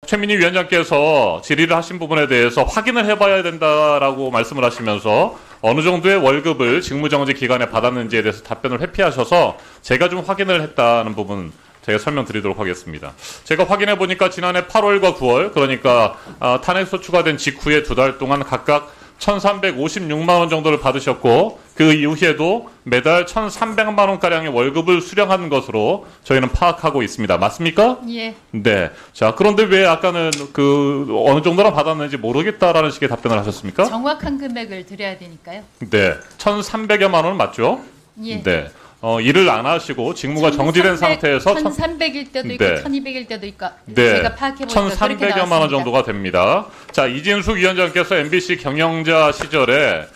최민희 위원장께서 질의를 하신 부분에 대해서 확인을 해봐야 된다라고 말씀을 하시면서 어느 정도의 월급을 직무정지 기간에 받았는지에 대해서 답변을 회피하셔서 제가 좀 확인을 했다는 부분 제가 설명드리도록 하겠습니다. 제가 확인해 보니까 지난해 8월과 9월 그러니까 탄핵소추가 된 직후에 2달 동안 각각 1,356만 원 정도를 받으셨고 그 이후에도 매달 1,300만 원가량의 월급을 수령하는 것으로 저희는 파악하고 있습니다. 맞습니까? 예. 네. 자, 그런데 왜 아까는 어느 정도나 받았는지 모르겠다라는 식의 답변을 하셨습니까? 정확한 금액을 드려야 되니까요. 네. 1,300여만 원은 맞죠? 예. 네. 일을 안 하시고 직무가 정지된 상태에서 1,300일 때도 있고 네. 1,200일 때도 있고 네. 제가 파악해 보니까 그렇게 1,300여만 원 정도가 됩니다. 자, 이진숙 위원장께서 MBC 경영자 시절에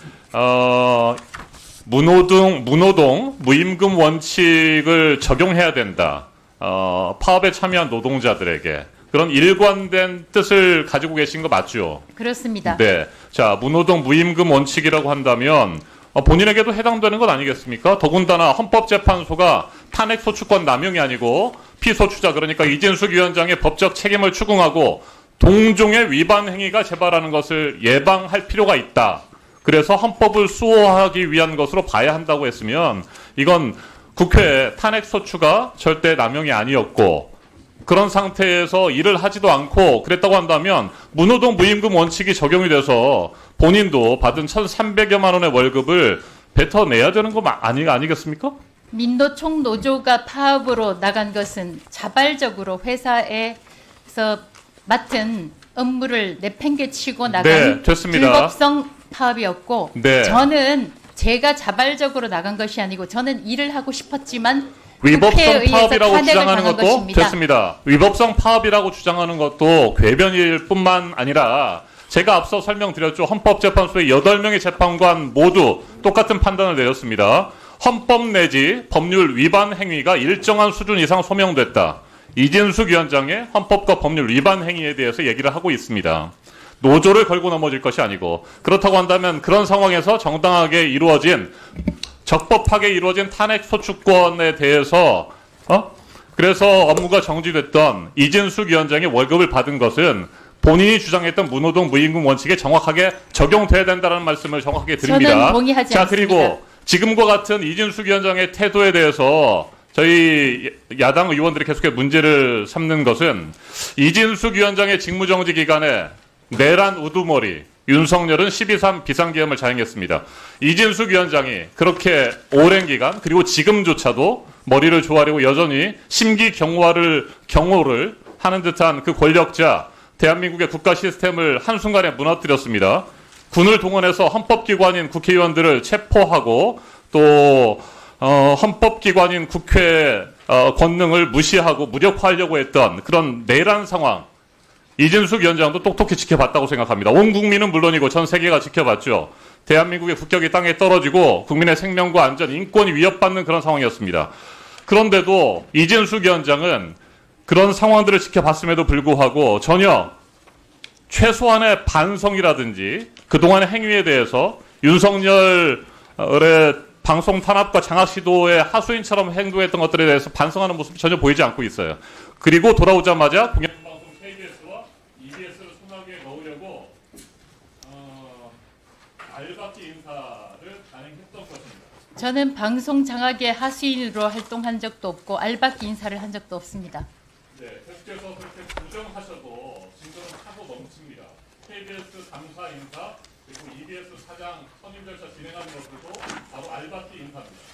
무노동 무임금 원칙을 적용해야 된다. 파업에 참여한 노동자들에게 그런 일관된 뜻을 가지고 계신 거 맞죠? 그렇습니다. 네. 자, 무노동 무임금 원칙이라고 한다면 본인에게도 해당되는 것 아니겠습니까? 더군다나 헌법재판소가 탄핵소추권 남용이 아니고 피소추자 그러니까 이진숙 위원장의 법적 책임을 추궁하고 동종의 위반 행위가 재발하는 것을 예방할 필요가 있다. 그래서 헌법을 수호하기 위한 것으로 봐야 한다고 했으면 이건 국회에 탄핵소추가 절대 남용이 아니었고 그런 상태에서 일을 하지도 않고 그랬다고 한다면 무노동 무임금 원칙이 적용이 돼서 본인도 받은 1,300여만 원의 월급을 뱉어내야 되는 거 아니겠습니까? 민노총 노조가 파업으로 나간 것은 자발적으로 회사에서 맡은 업무를 내팽개치고 나간 네, 됐습니다. 불법성 파업이었고 네. 저는 제가 자발적으로 나간 것이 아니고 저는 일을 하고 싶었지만 위법성 파업이라고 주장하는 것도 것입니다. 됐습니다. 위법성 파업이라고 주장하는 것도 궤변일 뿐만 아니라 제가 앞서 설명드렸죠. 헌법재판소의 8명의 재판관 모두 똑같은 판단을 내렸습니다. 헌법 내지 법률 위반 행위가 일정한 수준 이상 소명됐다. 이진숙 위원장의 헌법과 법률 위반 행위에 대해서 얘기를 하고 있습니다. 노조를 걸고 넘어질 것이 아니고 그렇다고 한다면 그런 상황에서 정당하게 이루어진 적법하게 이루어진 탄핵소추권에 대해서 그래서 업무가 정지됐던 이진숙 위원장이 월급을 받은 것은 본인이 주장했던 무노동 무임금 원칙에 정확하게 적용돼야 된다는 말씀을 정확하게 드립니다. 저는 동의하지 자, 않습니다. 그리고 지금과 같은 이진숙 위원장의 태도에 대해서 저희 야당 의원들이 계속해서 문제를 삼는 것은 이진숙 위원장의 직무정지 기간에 내란 우두머리 윤석열은 12.3 비상계엄을 자행했습니다. 이진숙 위원장이 그렇게 오랜 기간 그리고 지금조차도 머리를 조아리고 여전히 심기경호를 하는 듯한 그 권력자 대한민국의 국가 시스템을 한순간에 무너뜨렸습니다. 군을 동원해서 헌법기관인 국회의원들을 체포하고 또 헌법기관인 국회 권능을 무시하고 무력화하려고 했던 그런 내란 상황 이진숙 위원장도 똑똑히 지켜봤다고 생각합니다. 온 국민은 물론이고 전 세계가 지켜봤죠. 대한민국의 국격이 땅에 떨어지고 국민의 생명과 안전, 인권이 위협받는 그런 상황이었습니다. 그런데도 이진숙 위원장은 그런 상황들을 지켜봤음에도 불구하고 전혀 최소한의 반성이라든지 그동안의 행위에 대해서 윤석열의 방송 탄압과 장악 시도의 하수인처럼 행동했던 것들에 대해서 반성하는 모습이 전혀 보이지 않고 있어요. 그리고 돌아오자마자 공영방송 KBS와 EBS를 손아귀에 넣으려고 알박기 인사를 단행했던 것입니다. 저는 방송 장악의 하수인으로 활동한 적도 없고 알박기 인사를 한 적도 없습니다. 네, 계속해서 그렇게 부정하셔도 증거는 차고 넘칩니다. KBS 당사 인사 그리고 EBS 사장 선임 절차 진행하는 것들도 바로 알박기 인사입니다.